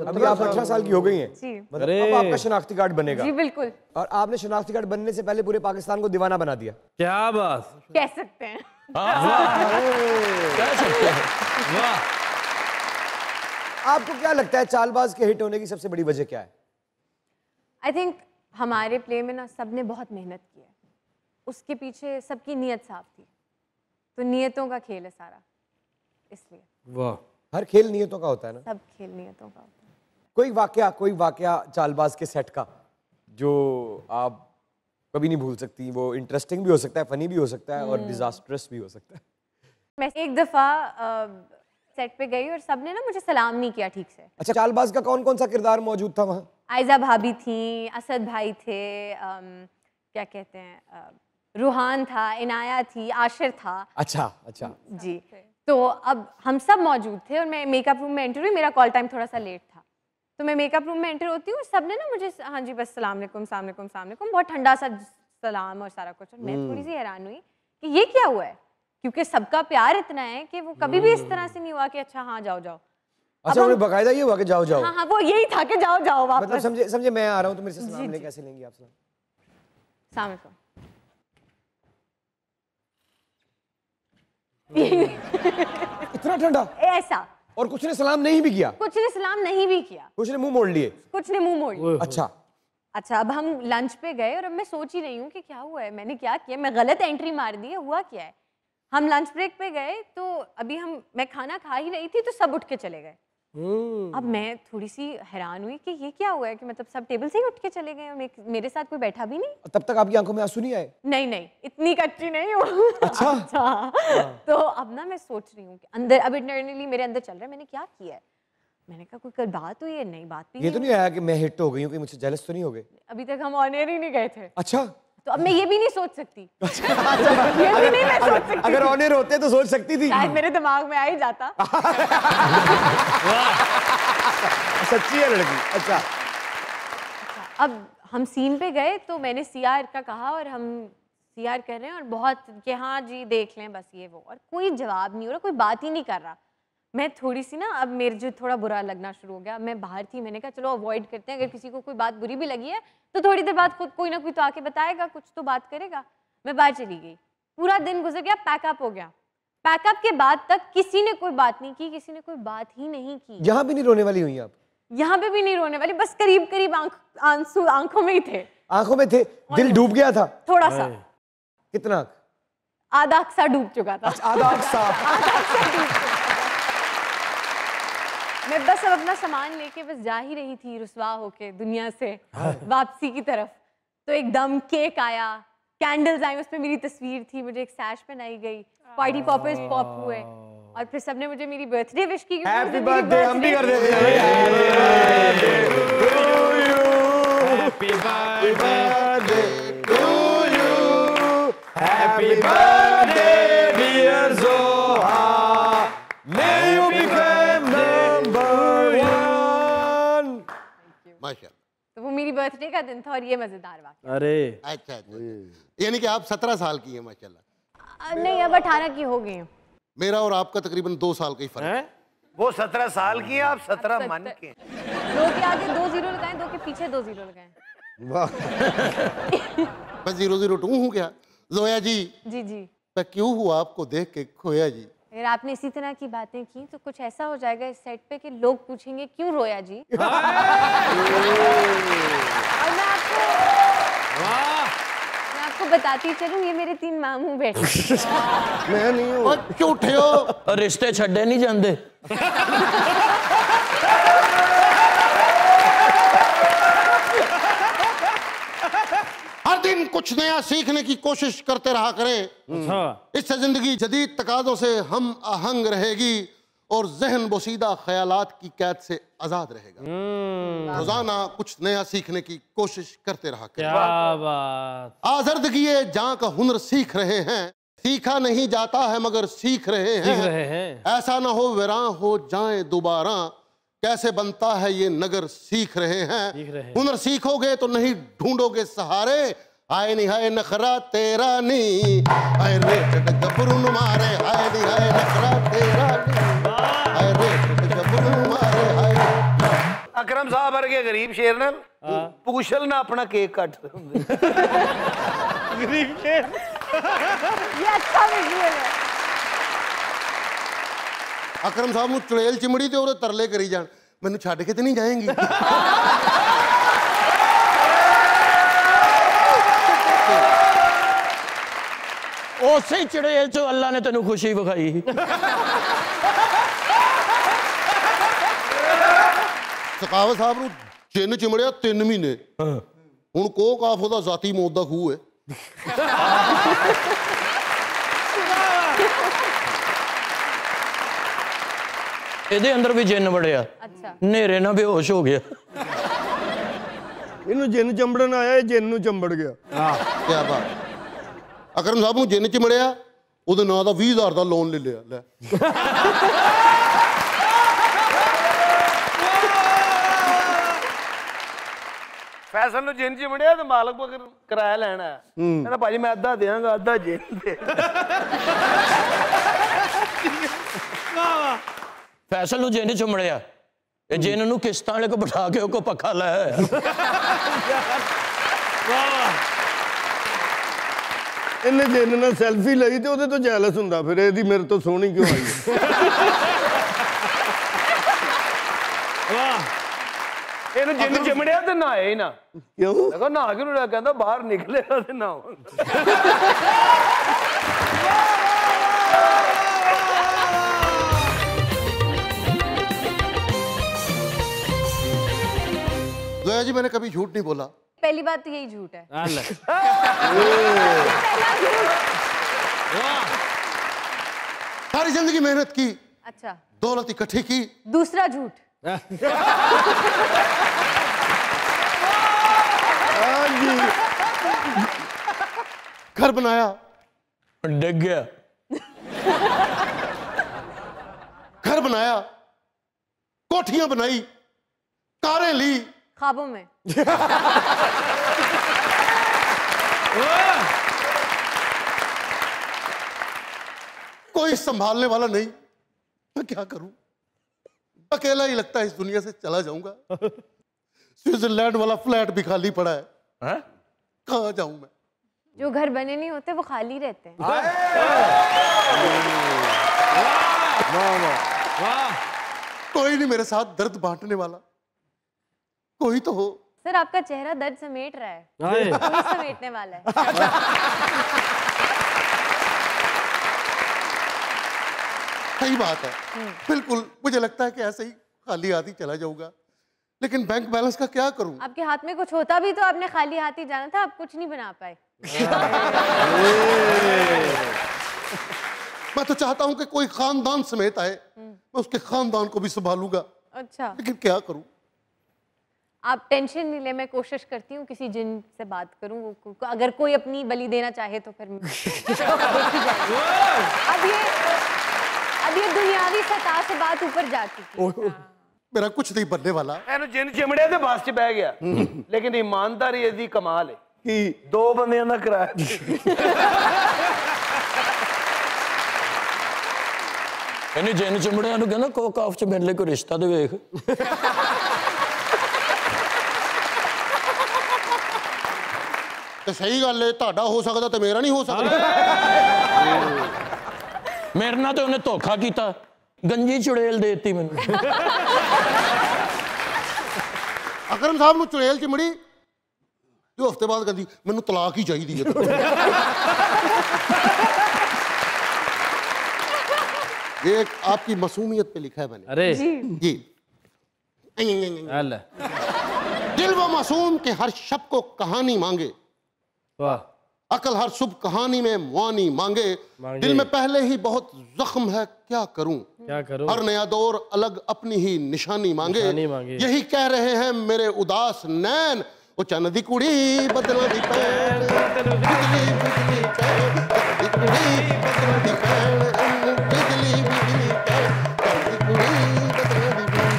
अभी आप 18 साल की हो गई हैं। जी मतलब अब आपका शनाख्ती कार्ड बनेगा। जी बिल्कुल। और आपने शनाख्ती कार्ड बनने से पहले पूरे पाकिस्तान को दीवाना बना दिया। क्या बात कह सकते हैं। कह सकते हैं। वाह। आपको क्या लगता है चालबाज के हिट होने की सबसे बड़ी वजह क्या है? आई थिंक हमारे प्ले में ना सबने बहुत मेहनत की है, उसके पीछे सबकी नीयत साफ थी, तो नियतों का खेल है सारा, इसलिए। वाह। हर खेल नियतों का होता है ना? सब खेल नियतों का होता है। कोई वाकया चालबाज के सेट का जो आप कभी नहीं भूल सकती? वो इंटरेस्टिंग भी हो सकता है, फनी भी हो सकता है और डिजास्टरस भी हो सकता है। मैं एक दफ़ा सेट पे गई और सबने ना मुझे सलाम नहीं किया ठीक से। अच्छा, चालबाज का कौन कौन सा किरदार मौजूद था वहाँ? आयजा भाभी थी, असद भाई थे, क्या कहते हैं, रूहान था, इनाया थी, आशिर था। अच्छा अच्छा जी, तो अब हम सब मौजूद थे और मैं मेकअप रूम में एंटर हुई, मेरा कॉल टाइम थोड़ा सा लेट था, तो मैं मेकअप रूम में एंटर होती हूँ, सबने ना मुझे हाँ जी बस सलाम अलैकुम सलाम अलैकुम सलाम अलैकुम, बहुत ठंडा सा सलाम और सारा कुछ, और मैं थोड़ी सी हैरान हुई कि ये क्या हुआ है, क्योंकि सबका प्यार इतना है कि वो कभी भी इस तरह से नहीं हुआ कि अच्छा हाँ जाओ जाओ। अच्छा, उन्हें बकायदा ये हुआ कि जाओ जाओ? हाँ हाँ, वो यही था कि जाओ जाओ वापस। मतलब समझे मैं आ रहा हूँ तो मेरे से सलाम ले, कैसे लेंगी आप सलाम? सलाम अलैकुम। इतना ठंडा? ऐसा। और कुछ ने सलाम नहीं भी किया? कुछ ने सलाम नहीं भी किया, कुछ ने मुंह मोड़ लिए? कुछ ने मुंह मोड़ लिया। अच्छा, अब हम लंच पे गए और अब मैं सोच ही रही हूँ कि क्या हुआ है, मैंने क्या किया, मैं गलत एंट्री मार दी है, हुआ क्या है। हम लंच ब्रेक पे गए तो अभी मैं खाना खा ही रही थी तो सब उठ के चले गए। अब मैं थोड़ी सी हैरान हुई कि ये क्या हुआ है, कि मतलब सब टेबल से ही उठ के चले गए और मेरे साथ कोई बैठा भी नहीं। तब तक आपकी आंखों में आंसू नहीं आए? नहीं, इतनी कच्ची नहीं हूँ। अच्छा। तो अब ना मैं सोच रही हूँ कि अंदर, अब इंटरनली मेरे अंदर चल रहा है मैंने क्या किया है। मैंने कहा कोई बात हुई है? नहीं, बात भी ये तो नहीं आया कि मैं हिट हो गई हूँ, कि मुझसे जेलस तो नहीं हो गए? अभी तक हम ऑन एयर ही नहीं गए थे। अच्छा, तो अब मैं ये भी नहीं सोच सकती। ये भी नहीं मैं सोच सकती। अगर ऑन एयर होते तो सोच सकती थी। शायद मेरे दिमाग में आ ही जाता। सच्ची है लड़की। अच्छा, अब हम सीन पे गए तो मैंने सीआर का कहा और हम सीआर कर रहे हैं और बहुत कि हाँ जी देख लें बस ये वो, और कोई जवाब नहीं हो रहा, कोई बात ही नहीं कर रहा। मैं थोड़ी सी ना, अब मेरे जो थोड़ा बुरा लगना शुरू हो गया, मैं बाहर थी, मैंने कहा चलो अवॉइड करते हैं, अगर किसी को कोई बात बुरी भी लगी है तो थोड़ी देर बाद खुद कोई ना कोई तो आके बताएगा, कुछ तो बात करेगा। मैं बाहर चली गई, पूरा दिन गुजर गया, पैकअप हो गया, पैकअप के बाद तक किसी ने कोई बात नहीं की, किसी ने कोई बात ही नहीं की। यहाँ भी नहीं रोने वाली हुई आप? यहाँ पे भी नहीं रोने वाली, बस करीब करीब आंसू आंखों में ही थे। आंखों में थे? दिल डूब गया था थोड़ा सा? कितना? आधा अक्सा डूब चुका था। आधा अक्सा डूब चुका था। मैं बस अब अपना सामान लेके बस जा ही रही थी रुसवा होके दुनिया से वापसी की तरफ, तो एकदम केक आया, कैंडल्स आई, उसमें मेरी तस्वीर थी, मुझे एक सैश पहनाई गई, पार्टी पॉपर्स पॉप हुए और फिर सबने मुझे मेरी बर्थडे विश की। हैप्पी बर्थडे हम भी कर देते हैं। Happy birthday to you, happy birthday dear Zoha, may you become number 1। माशाल्लाह। तो वो मेरी बर्थडे का दिन था और ये मजेदार वाक़या। अरे अच्छा यानी कि आप 17 साल की हैं माशाल्लाह। नहीं, अब 18 की हो गई हूँ। मेरा और आपका तकरीबन 2 साल का ही फर्क है। वो 17 साल की है, आप 17 मन के। 2 के आगे 2 जीरो लगाएं, 2 के पीछे 2 जीरो लगाएं। मैं 002 हूँ क्या? जोया जी जी जी, मैं क्यों हूँ आपको देख के खोया जी? अगर आपने इसी तरह की बातें की तो कुछ ऐसा हो जाएगा इस सेट पे कि लोग पूछेंगे क्यों रोया जी। और मैं आपको बताती चलूं, ये मेरे 3 मामू बैठे। मैं नहीं हूँ। झूठे हो। रिश्ते छड्डे नहीं जाते। हर दिन कुछ नया सीखने की कोशिश करते रहा करें, इससे जिंदगी जदीद तकाज़ों से हम आहंग रहेगी और जहन बोसीदा ख्यालात की कैद से आजाद रहेगा। रोजाना कुछ नया सीखने की कोशिश करते रहा करें। क्या बात। आज़र्दगी जां का हुनर सीख रहे हैं, सीखा नहीं जाता है मगर सीख रहे हैं। ऐसा ना हो वीरान हो जाए दोबारा, कैसे बनता है ये नगर सीख रहे हैं। हुनर सीखोगे तो नहीं ढूंढोगे सहारे, आए नहीं हाय नखरा तेरा नी, आए रे गबरून मारे, आए नहीं हाय नखरा तेरा नी, आए रे गबरून मारे, आए। अकरम साहब वर्गे गरीब शेर नाल पूछल ना अपना केक कट गरीब शेर। ये अच्छा विजुअल है। अकरम साहब ਨੂੰ ਚੁੜੇਲ ਚਿਮੜੀ ਤੇ ਉਹਦੇ ਤਰਲੇ ਕਰੀ ਜਾਣ, ਮੈਨੂੰ ਛੱਡ ਕੇ ਤੇ ਨਹੀਂ ਜਾਏਂਗੀ। ਉਸੇ ਚੜੇਲ ਚੋਂ ਅੱਲਾ ਨੇ ਤੈਨੂੰ ਖੁਸ਼ੀ ਵਿਖਾਈ। ਸਕਾਵਤ ਸਾਹਿਬ ਨੂੰ ਚਿੰਨ ਚਿਮੜਿਆ 3 ਮਹੀਨੇ, ਹੁਣ ਕੋਹ ਕਾਫ ਉਹਦਾ ਜ਼ਾਤੀ ਮੌਤ ਦਾ ਖੂਹ ਹੈ। ਇਹਦੇ ਅੰਦਰ ਵੀ ਜਿੰਨ ਵੜਿਆ। अच्छा, ਨੇਰੇ ਨਾਲ ਬੇਹੋਸ਼ ਹੋ ਗਿਆ। ਇਹਨੂੰ ਜਿੰਨ ਚੰਬੜਨ ਆਇਆ, ਇਹ ਜਿੰਨ ਨੂੰ ਚੰਬੜ ਗਿਆ। ਕਿਆ ਬਾਤ। ਅਕਰਮ ਸਾਹਿਬ ਨੂੰ ਜਿੰਨ ਚਿਮੜਿਆ, ਉਹਦੇ ਨਾਂ ਦਾ 20,000 ਦਾ ਲੋਨ ਲੈ ਲਿਆ। ਲੈ फैसल ਨੂੰ ਜਿੰਨ ਚ ਮੜਿਆ ਤੇ ਮਾਲਕ ਕੋਲ ਕਿਰਾਇਆ ਲੈਣਾ ਹੈ। ਕਹਿੰਦਾ ਭਾਜੀ ਮੈਂ ਅੱਧਾ ਦੇਵਾਂਗਾ, ਅੱਧਾ ਜਿੰਨ ਦੇ। ਫੈਸਲ ਨੂੰ ਜਿੰਨ ਚ ਮੜਿਆ, ਇਹ ਜਿੰਨ ਨੂੰ ਕਿਸ਼ਤਾਂ ਵਾਲੇ ਕੋ ਬਿਠਾ ਕੇ ਉਹ ਕੋ ਪੱਖਾ ਲਾਇਆ। ਇਹਨੇ ਜਿੰਨ ਨਾਲ ਸੈਲਫੀ ਲਈ ਤੇ ਉਹਦੇ ਤੋਂ ਜੈਲਸ ਹੁੰਦਾ, ਫਿਰ ਇਹਦੀ ਮੇਰੇ ਤੋਂ ਸੋਹਣੀ ਕਿਉਂ ਆਈ वाह। ਇਹਨੂੰ ਜਿੰਨ ਚ ਮੜਿਆ ਤੇ ਨਹਾਏ ਹੀ ਨਾ। ਕਿਉਂ? ਦੇਖੋ ਨਹਾ ਕੇ ਨੂੰ ਕਹਿੰਦਾ ਬਾਹਰ ਨਿਕਲੇਗਾ ਤੇ ਨਹਾਓ। जोया जी मैंने कभी झूठ नहीं बोला। पहली बात तो यही झूठ है। सारी जिंदगी मेहनत की, अच्छा, दौलत इकट्ठी की। दूसरा झूठ, घर बनाया, डिग गया। घर बनाया, कोठियां बनाई, कारें ली, ख्वाबों में। कोई संभालने वाला नहीं, मैं क्या करूं? अकेला ही लगता है इस दुनिया से चला जाऊंगा। स्विट्जरलैंड वाला फ्लैट भी खाली पड़ा है, कहाँ जाऊं मैं? जो घर बने नहीं होते वो खाली रहते हैं। वाह। कोई नहीं मेरे साथ दर्द बांटने वाला, कोई तो हो। सर आपका चेहरा दर्द समेट रहा है, हाय। कोई समेटने वाला है। सही बात है, बिल्कुल। मुझे लगता है कि ऐसे ही खाली हाथ ही चला जाऊंगा, लेकिन बैंक बैलेंस का क्या करूं? आपके हाथ में कुछ होता भी तो आपने खाली हाथ ही जाना था, आप कुछ नहीं बना पाए। मैं तो चाहता हूं कि कोई खानदान समेत आए, मैं उसके खानदान को भी संभालूंगा, अच्छा, लेकिन क्या करूं? आप टेंशन नहीं ले, मैं कोशिश करती हूँ किसी जिन से बात करूँ, अगर कोई अपनी बलि देना चाहे तो फिर देखी जाएगी। अब ये दुनियावी सतह से बात ऊपर जा चुकी है। मेरा कुछ नहीं बनने वाला। ਇਹਨੂੰ ਜਿੰਨ ਚਿਮੜਿਆ ਤੇ ਬੱਸ 'ਚ ਬਹਿ ਗਿਆ, ਲੇਕਿਨ ਇਮਾਨਦਾਰੀ ਇਹਦੀ ਕਮਾਲ ਹੈ ਕਿ 2 ਬੰਦਿਆਂ ਦਾ ਕਿਰਾਇਆ। ਇਹਨੇ ਜਿੰਨ ਚਮੜਿਆਂ ਨੂੰ ਕਹਿੰਦਾ ਕੋਕ ਆਫ ਚ ਮੇਰੇ ਲਈ ਕੋਈ ਰਿਸ਼ਤਾ ਤੇ ਵੇਖ। ਤੇ ਸਹੀ ਗੱਲ ਹੈ, ਤੁਹਾਡਾ ਹੋ ਸਕਦਾ ਤੇ ਮੇਰਾ ਨਹੀਂ ਹੋ ਸਕਦਾ। ਮੇਰੇ ਨਾਲ ਤੇ ਉਹਨੇ ਧੋਖਾ ਕੀਤਾ, ਗੰਜੀ ਚੁੜੇਲ ਦੇਤੀ ਮੈਨੂੰ। ਅਕਰਮ ਸਾਹਿਬ ਨੂੰ ਚੁੜੇਲ ਚਿਮੜੀ ਤੇ ਹਫ਼ਤੇ ਬਾਅਦ ਕਹਿੰਦੀ ਮੈਨੂੰ ਤਲਾਕ ਹੀ ਚਾਹੀਦੀ ਹੈ। ये आपकी मासूमियत पे लिखा है मैंने। अरे जी दिल वो मासूम के हर शब को कहानी मांगे, वाह। अकल हर सुबह कहानी में मुआनी मांगे, दिल में पहले ही बहुत जख्म है क्या करूं, हर नया दौर अलग अपनी ही निशानी मांगे, यही कह रहे हैं मेरे उदास नैन, वो चन दी कुड़ी बदला दी पैन, बिजली बिजली पैन, दी कुड़ी बदला दी पैन, बिजली बिजली पैन, दी कुड़ी बदला दी पैन।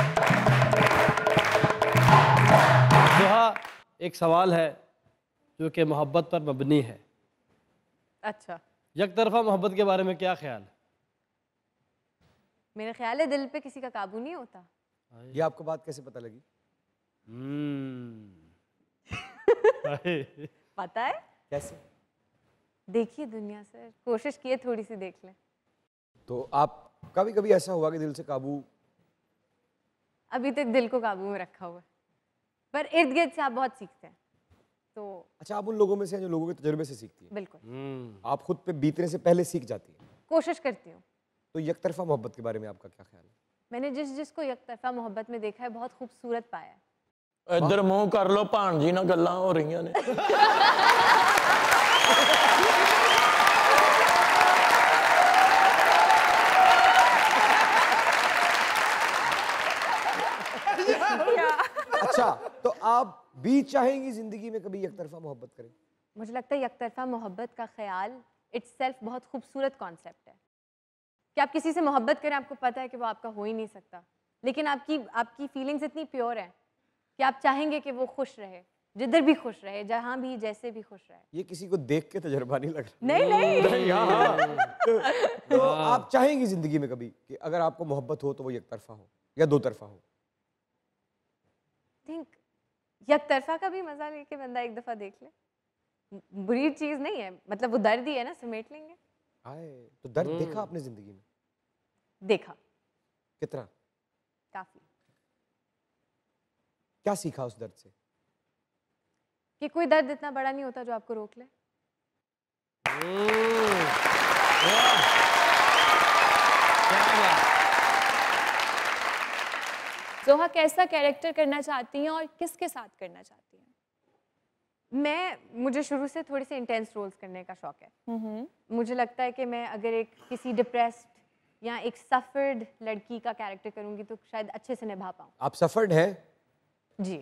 दोहा एक सवाल है जो कि मोहब्बत पर मबनी है। अच्छा, एक तरफा मोहब्बत के बारे में क्या ख्याल है? मेरा ख्याल है दिल पे किसी का काबू नहीं होता। ये आपको बात कैसे पता लगी? पता है कैसे? देखिए दुनिया सर, कोशिश किए थोड़ी सी देख लें। तो आप कभी कभी ऐसा हुआ कि दिल से काबू? अभी तक दिल को काबू में रखा हुआ है, पर इर्द गिर्द से आप बहुत सीखते हैं। तो अच्छा, आप उन लोगों में से हैं जो लोगों के तजुर्बे से सीखती है? बिल्कुल। आप खुद पे बीतने से पहले सीख जाती है? कोशिश करती हूँ। तो यकतरफा मोहब्बत के बारे में आपका क्या ख्याल है? मैंने जिसको यकतरफा मोहब्बत में देखा है बहुत खूबसूरत पाया है। इधर मुंह कर लो, भाणजी नाल गल्लां हो रही ने। अच्छा, तो आप भी चाहेंगी जिंदगी में कभी यकतरफा मोहब्बत करें? मुझे लगता है यकतरफा मोहब्बत का ख्याल इट्सेल्फ बहुत खूबसूरत कॉन्सेप्ट है कि आप किसी से मोहब्बत करें, आपको पता है कि वो आपका हो ही नहीं सकता, लेकिन आपकी फीलिंग्स इतनी प्योर हैं कि आप चाहेंगे कि वो खुश रहे, जिधर भी खुश रहे, जहाँ भी जैसे भी खुश रहे। ये किसी को देख के तजर्बा नहीं लग रहा? नहीं। तो आप चाहेंगी जिंदगी में कभी कि अगर आपको मोहब्बत हो तो वो यकतरफा हो या दो तरफा हो? थिंक यकतरफा का भी मजा लेके बंदा एक दफा देख ले, बुरी चीज नहीं है, मतलब वो दर्द ही है ना, समेट लेंगे। आए तो दर्द देखा आपने जिंदगी में? देखा। कितना? काफी। क्या सीखा उस दर्द से? कि कोई दर्द इतना बड़ा नहीं होता जो आपको रोक ले। जोहा कैसा कैरेक्टर करना चाहती हैं और किसके साथ करना चाहती हैं? मुझे शुरू से थोड़ी सी इंटेंस रोल्स करने का शौक है। मुझे लगता है कि मैं अगर किसी डिप्रेस्ड या एक सफर्ड लड़की का कैरेक्टर करूंगी तो शायद अच्छे से निभा पाऊँ। आप सफर्ड हैं? जी।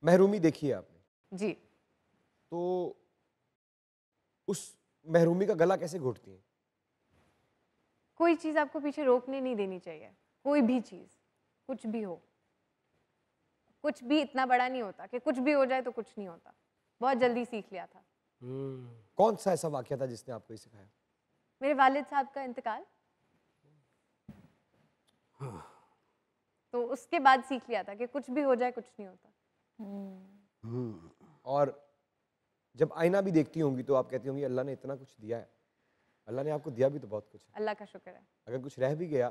महरूमी देखी है आपने? जी। तो उस महरूमी का गला कैसे घोटती हैं? कोई चीज़ आपको पीछे रोकने नहीं देनी चाहिए, कोई भी चीज़, कुछ भी हो, कुछ भी इतना बड़ा नहीं होता कि कुछ भी हो जाए तो कुछ नहीं होता। बहुत जल्दी सीख लिया था। कौन सा ऐसा वाकया था जिसने आपको ये सिखाया? मेरे वालिद साहब का इंतकाल। तो उसके बाद सीख लिया था कि कुछ भी हो जाए कुछ नहीं होता। और जब आईना भी देखती होंगी तो आप कहती होंगी अल्लाह ने इतना कुछ दिया है, अल्लाह ने आपको दिया भी तो बहुत कुछ है। अल्लाह का शुक्र है। अगर कुछ रह भी गया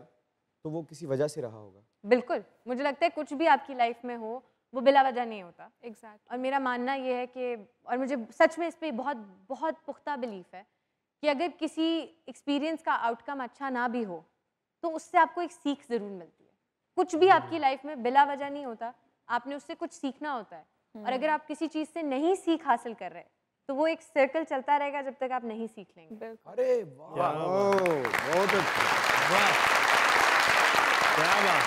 तो वो किसी वजह से रहा होगा। बिल्कुल, मुझे लगता है कुछ भी आपकी लाइफ में हो वो बिला वजह नहीं होता। एग्जैक्ट। और मेरा मानना ये है कि, और मुझे सच में इस पे बहुत बहुत पुख्ता बिलीफ है कि अगर किसी एक्सपीरियंस का आउटकम अच्छा ना भी हो तो उससे आपको एक सीख ज़रूर मिलती है। कुछ भी आपकी लाइफ में बिला वजह नहीं होता, आपने उससे कुछ सीखना होता है। और अगर आप किसी चीज़ से नहीं सीख हासिल कर रहे तो वो एक सर्कल चलता रहेगा जब तक आप नहीं सीख लेंगे। अरे वाह, बहुत अच्छा। क्या बात।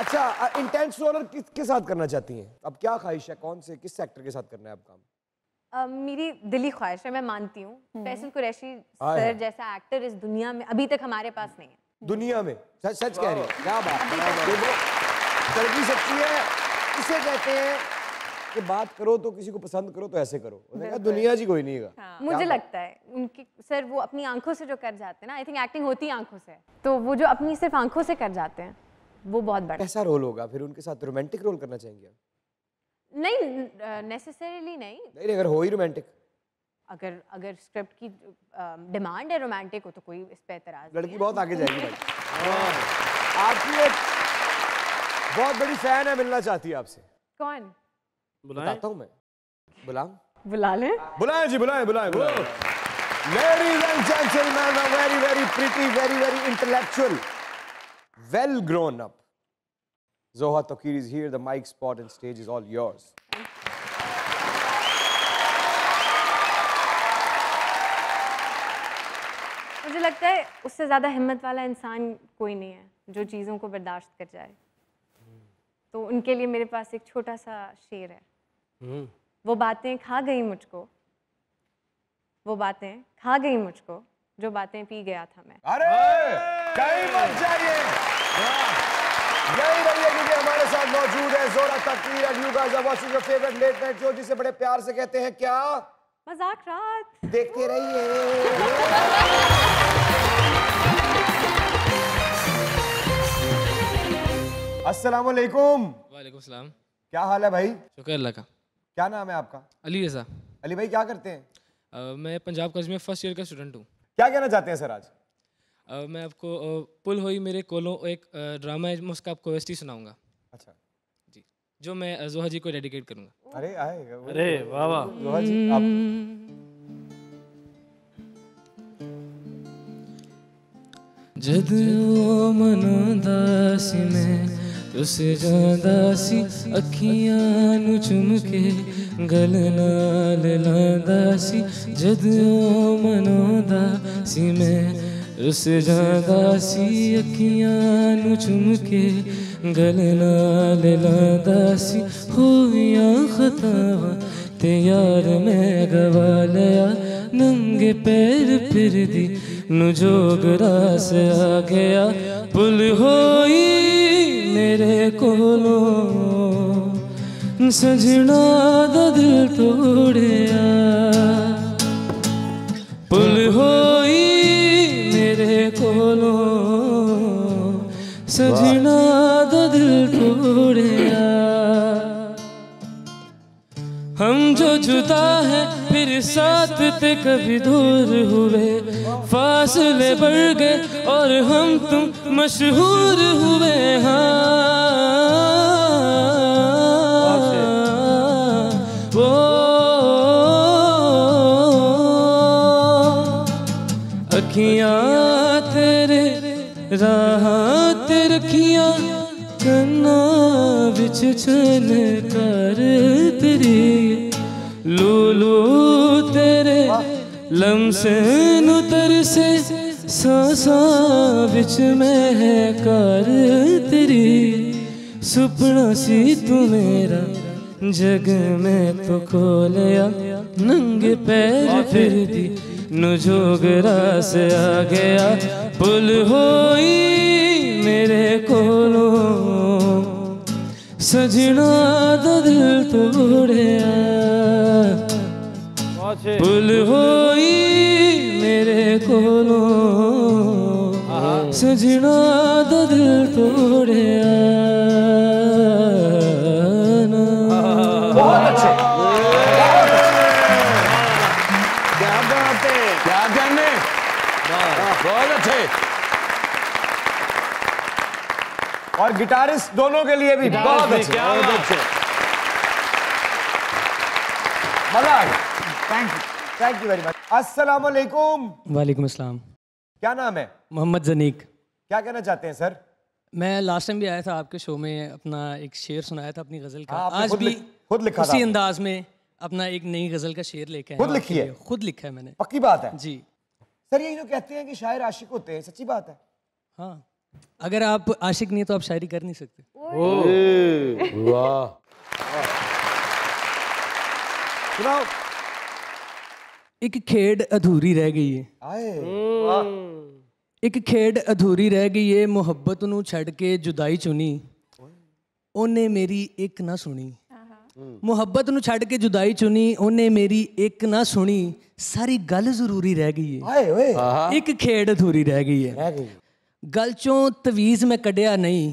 अच्छा, इंटेंस रोलर किसके साथ करना चाहती हैं? अब क्या ख्वाहिश है, कौन से किस सेक्टर के साथ करना है आप काम? मेरी दिली ख्वाहिश है, मैं मानती हूँ, फैसल कुरैशी सर जैसा एक्टर इस दुनिया में अभी तक हमारे पास नहीं है। दुनिया में? सच कह रही है? क्या बात है, तरक्की सच्ची है। इसे कहते हैं कि बात करो तो किसी को पसंद करो तो ऐसे करो। दुनिया जी कोई नहीं है। मुझे लगता है उनकी सर वो अपनी आंखों से जो कर जाते हैं ना, आई थिंक एक्टिंग होती है आंखों से, तो वो जो अपनी सिर्फ आंखों से कर जाते हैं वो बहुत बड़ा। कैसा रोल होगा फिर उनके साथ? रोमांटिक रोल करना चाहेंगे आप? नहीं, नेसेसरीली नहीं। नहीं, अगर हो ही रोमांटिक, अगर स्क्रिप्ट की डिमांड है रोमांटिक हो तो कोई इस पे एतराज। लड़की बहुत आगे जाएगी भाई। आपकी एक बहुत बड़ी फैन है, मिलना चाहती है आपसे। कौन? बताता हूँ मैं। बुला लें? बुलाएं जी, बुलाएं। Ladies and gentlemen, a very very pretty, very very intellectual, well grown up Zoha Taqir is here. The mic spot and stage is all yours. मुझे लगता है उससे ज़्यादा हिम्मत वाला इंसान कोई नहीं है जो चीज़ों को बर्दाश्त कर जाए। तो उनके लिए मेरे पास एक छोटा सा शेर है। वो बातें खा गई मुझको, वो बातें खा गई मुझको, जो बातें पी गया था मैं। अरे कहीं मत जाइए, यही रहिए क्योंकि हमारे साथ मौजूद है Zohra तक़ीर and you guys are watching your favorite late night show जिसे बड़े प्यार से कहते हैं क्या? मजाक रात। देखते रहिए। अस्सलाम वालेकुम। वालेकुम सलाम। क्या हाल है भाई? शुक्र अल्लाह का। क्या नाम है आपका? अली रज़ा। अली भाई क्या करते हैं? मैं पंजाब कॉलेज में फर्स्ट ईयर का स्टूडेंट हूँ। क्या कहना चाहते हैं सर आज? मैं आपको पुल होई मेरे कोलों एक ड्रामा है, मैं उसका आपको OST सुनाऊंगा। अच्छा जी, जो मैं जोहा जी को डेडिकेट करूँगा। अरे आएगा। अरे वाह वाह। जोहा जी आप जद ओ मनोदासी में तुसे जांदासी अखियां नु चुम के गल नाल लांदासी जद ओ मनोदासी में तुसे जांदासी अखियां नु चुम के गल नाल लांदासी होइयां खतावां ते यार मैं गवा लिया नंगे पैर फिरदी नु जोगरा से आ गया पुल होई मेरे कोलों सजना दा दिल तोड़िया पुल होई मेरे कोलों सजना दा दिल तोड़िया हम जो जुदा हैं फिर साथ थे कभी दूर हुए फासले बढ़ गए और हम तुम मशहूर हुए वो अखियां तेरे राह ते रखियां कन्ना बिच छन कर तेरी लूलू तेरे लम्से नुतर से सांसा बिच में है कर तेरी सुपना सी तू मेरा जग में तो खोलिया नंगे पैर फिर दी नु जोगरा से आ गया पुल होई मेरे कोलों सजना दा दिल तोड़िया पुल होई मेरे कोलों सजना दा दिल तोड़िया। क्या बात है। क्या कहने, बहुत अच्छे। और गिटारिस्ट दोनों के लिए भी बहुत अच्छे, बहुत अच्छे। मजा आ गया। Thank you very much. अस्सलाम वालेकुम। वालेकुम अस्सलाम। क्या नाम है? मोहम्मद जनीक। क्या कहना चाहते हैं सर? मैं लास्ट टाइम भी आया था आपके शो में, अपना एक शेर सुनाया था अपनी गजल का। आपने आज भी खुद लिखा था उसी अंदाज में अपना एक नई गजल का शेर लेके आया। खुद लिखी है? खुद लिखा है मैंने। पक्की बात है जी सर? ये जो कहते हैं कि शायर आशिक होते हैं, सच्ची बात है? हाँ, अगर आप आशिक नहीं तो आप शायरी कर नहीं सकते। वाह, सुनाओ। एक खेड अधूरी रह गई है, एक खेड अधूरी रह गई है, मुहब्बत नू छड़ के जुदाई चुनी, ओने मेरी एक ना सुनी। मुहब्बत नू छड़ के जुदाई चुनी, ओने मेरी एक ना सुनी, सारी गल जरूरी रह गई है, एक खेड अधूरी रह गई है। गल चों तवीज मैं कढ़िया नहीं,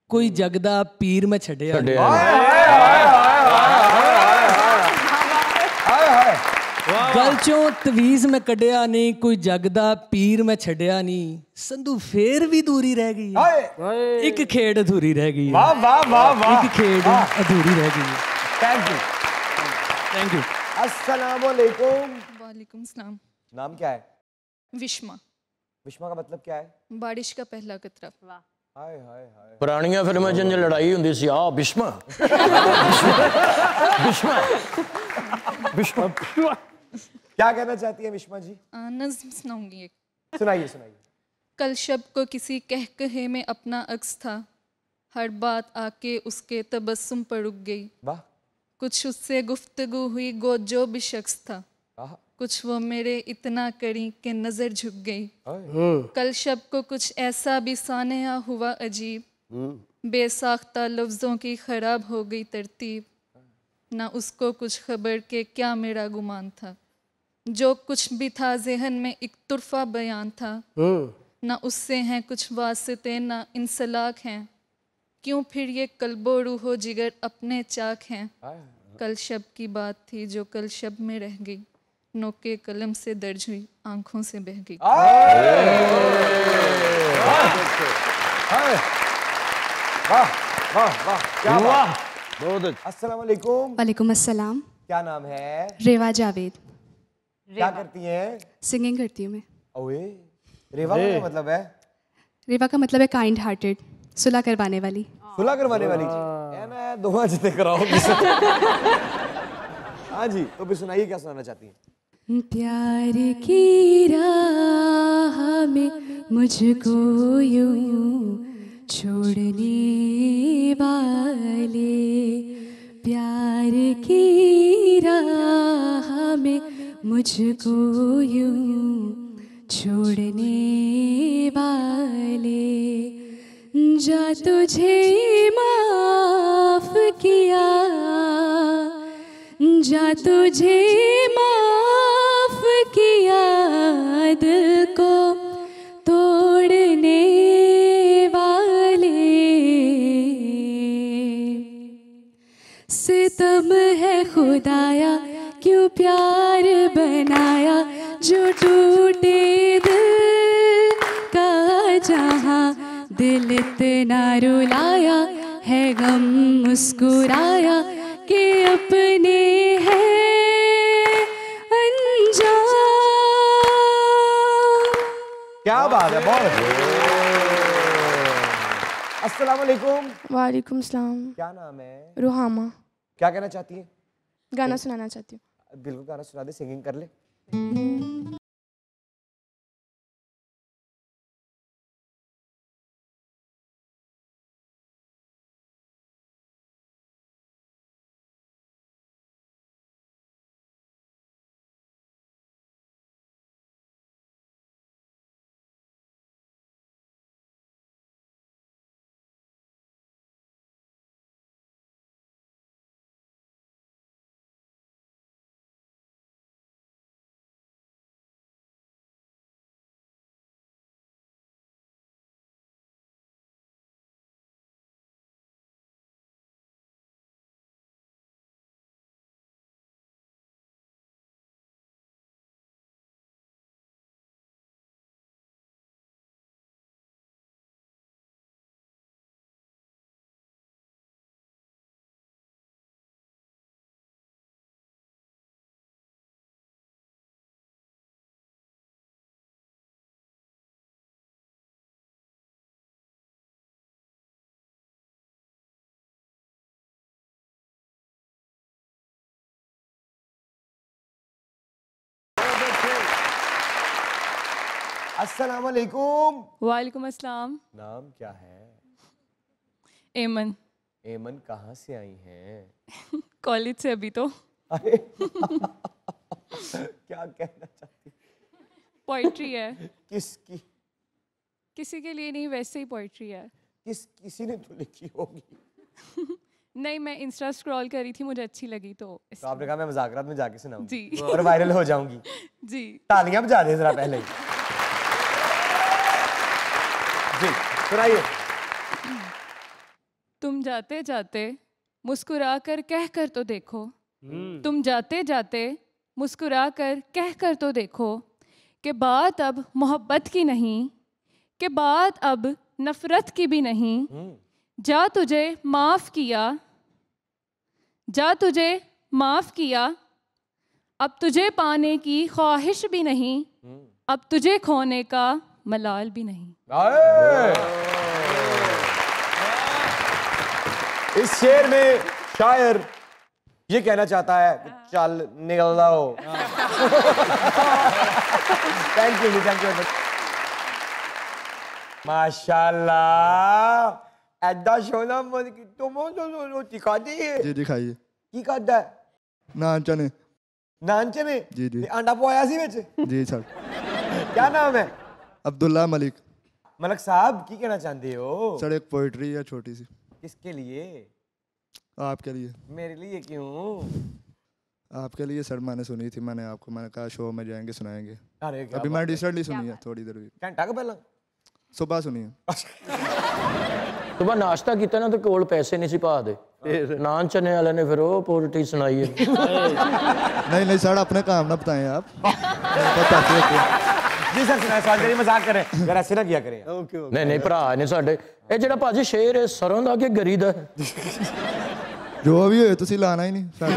कोई जगदा पीर मैं छड़िया गल चों तवीज मैं कढ़िया नहीं, कोई जगदा पीर मैं छड़िया नहीं, संधू फेर भी दूरी रह गई है, एक खेड अधूरी रह गई है। वाह वाह वाह वाह, एक खेड अधूरी रह गई है। Thank you, thank you. अस्सलाम वालेकुम। वालेकुम सलाम। नाम क्या है? विश्मा। विश्मा का मतलब क्या है? बारिश का पहला कतरा। हाय हाय हाय। पुरानियां फिल्में जिंज लड़ाई होंदी सी, आ भीष्मा भीष्मा भीष्मा। क्या कहना चाहती है विश्मा जी? नज़्म सुनाऊंगी एक। सुनाइए सुनाइए। कल शब को किसी कह कहे में अपना अक्स था, हर बात आके उसके तबस्सुम पर रुक गई। वाह। कुछ उससे गुफ्तगू हुई गो जो भी शख्स था, कुछ वो मेरे इतना करी कि नजर झुक गई। कल शब को कुछ ऐसा भी सानेहा हुआ अजीब, बेसाख्ता लफ्जों की खराब हो गई तरतीब, ना उसको कुछ खबर के क्या मेरा गुमान था, जो कुछ भी था जहन में एक तुरफा बयान था, ना उससे हैं कुछ वास्ते ना इंसलाक हैं, क्यों फिर ये कल्बो रूहो जिगर अपने चाक हैं। कल शब की बात थी जो कल शब में रह गई, नोके कलम से दर्ज हुई आंखों से बह गई। वाह वाह वाह, क्या बात। बहुत अच्छा। अस्सलाम वालेकुम। वालेकुम अस्सलाम। क्या नाम है? रेवा जावेद। क्या करती हैं? सिंगिंग करती हूँ मैं। ओए, रेवा का क्या मतलब है? रेवा का मतलब है काइंड हार्टेड, सुलह करवाने वाली। सुलह करवाने वाली है ना, दुआ जिते कराओ। हाँ जी, तो भी सुनाइए, क्या सुनाना चाहती हैं? प्यार की राह में मुझको यूं छोड़ने वाले, प्यार की राह में मुझको यूं छोड़ने वाले, जा तुझे माफ किया, जा तुझे माफ किया, दिल को तोड़ने वाले, सितम है खुदाया क्यों प्यार बनाया, जो टूटे दिल का जहां, दिल इतना रुलाया है गम मुस्कुराया कि अपने हैं अनजान। क्या बात है, बहुत। अस्सलाम वालेकुम। वालेकुम सलाम। क्या नाम है? रुहामा। क्या कहना चाहती है? गाना सुनाना चाहती हूँ। बिल्कुल, गाना सुना दे, सिंगिंग कर ले। अस्सलाम वालेकुम। वालेकुम अस्सलाम। नाम क्या है? एमन। एमन कहाँ से आई हैं? कॉलेज से अभी तो। अरे क्या कहना चाहती? पोइट्री है। किसकी? किसी के लिए नहीं, वैसे ही पोइट्री है। किसी ने तो लिखी होगी। नहीं, मैं इंस्टा स्क्रॉल कर रही थी, मुझे अच्छी लगी तो आपने कहा मैं मज़ाकरात में जाके सुनाऊंगी जी और वायरल हो जाऊंगी। जी तालियां बजा दे जरा पहले ही। जी सुनाइए। तुम जाते जाते मुस्कुरा कर कह कर तो देखो, तुम जाते जाते मुस्कुरा कर कह कर तो देखो कि बात अब मोहब्बत की नहीं, कि बात अब नफरत की भी नहीं। जा तुझे माफ किया, जा तुझे माफ किया, अब तुझे पाने की ख्वाहिश भी नहीं, अब तुझे खोने का मलाल भी नहीं। इस शेर में शायर ये कहना चाहता है कि चल निकल जाओ। Thank you, thank you. माशाल्लाह ऐदा सोना मन की तुम रोटी खाती है? जी जी खाइए। की खादा है? नान चने। नान चने? जी जी। अंडा पोया सी विच? जी सर। क्या नाम है? अब्दुल्ला मलिक। मलिक साहब की कहना चाहते हो? सर एक पोइट्री है छोटी सी। किसके लिए? आपके लिए। मेरे लिए क्यों? आपके लिए सर, मैंने सुनी थी, मैंने कहा शो में जाएंगे सुनाएंगे। अरे क्या अभी मैं रिसेंटली सुनी है, थोड़ी देर भी। घंटा का पहला सुबह सुनी है। सुबह नाश्ता किया ना तो कोल पैसे नहीं सी पा दे, नान चने वाले ने फिर वो पोइट्री सुनाई है। नहीं नहीं सर, अपने काम ना बताएं आप। जी सर सुनाए, सवाल करिए, मजाक करें, जरा ऐसे ना किया करें। नहीं नहीं भरा ने साडे ਇਹ ਜਿਹੜਾ ਭਾਜੀ ਸ਼ੇਰ ਹੈ ਸਰੋਂ ਦਾ ਕਿ ਗਰੀ ਦਾ? जो भी होए ਤੁਸੀਂ लाना ही नहीं साडा।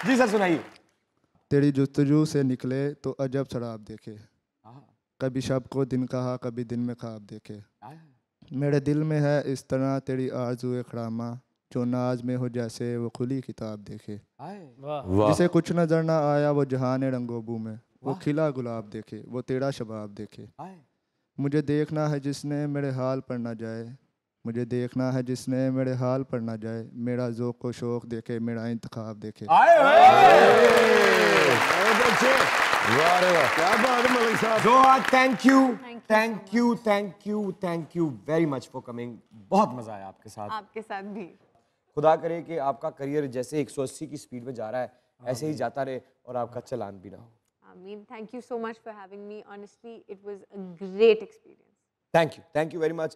जी सर सुनाइए। तेरी जुस्तजू से निकले तो अजब शराब देखे, कभी शब को दिन कहा कभी दिन में ख्वाब देखे। मेरे दिल में है इस तरह तेरी आरज़ू खड़ामा, जो नाज में हो जैसे वो खुली किताब देखे। जिसे कुछ नजर ना आया वो जहान रंगोबू में, वो खिला गुलाब देखे, वो तेरा शबाब देखे। मुझे देखना है जिसने मेरे हाल पर ना जाए, मुझे देखना है जिसने मेरे हाल पर ना जाए, मेरा ज़ौक़ को शौक़ देखे, मेरा इंतखाब देखे। Thank you very much for coming. बहुत मजा आया आपके साथ। आपके साथ भी। खुदा करे कि आपका करियर जैसे 180 की स्पीड में जा रहा है ऐसे ही जाता रहे और आपका चलान भी ना हो। Amin. Thank you so much for having me. Honestly, it was a great experience. Thank you very much.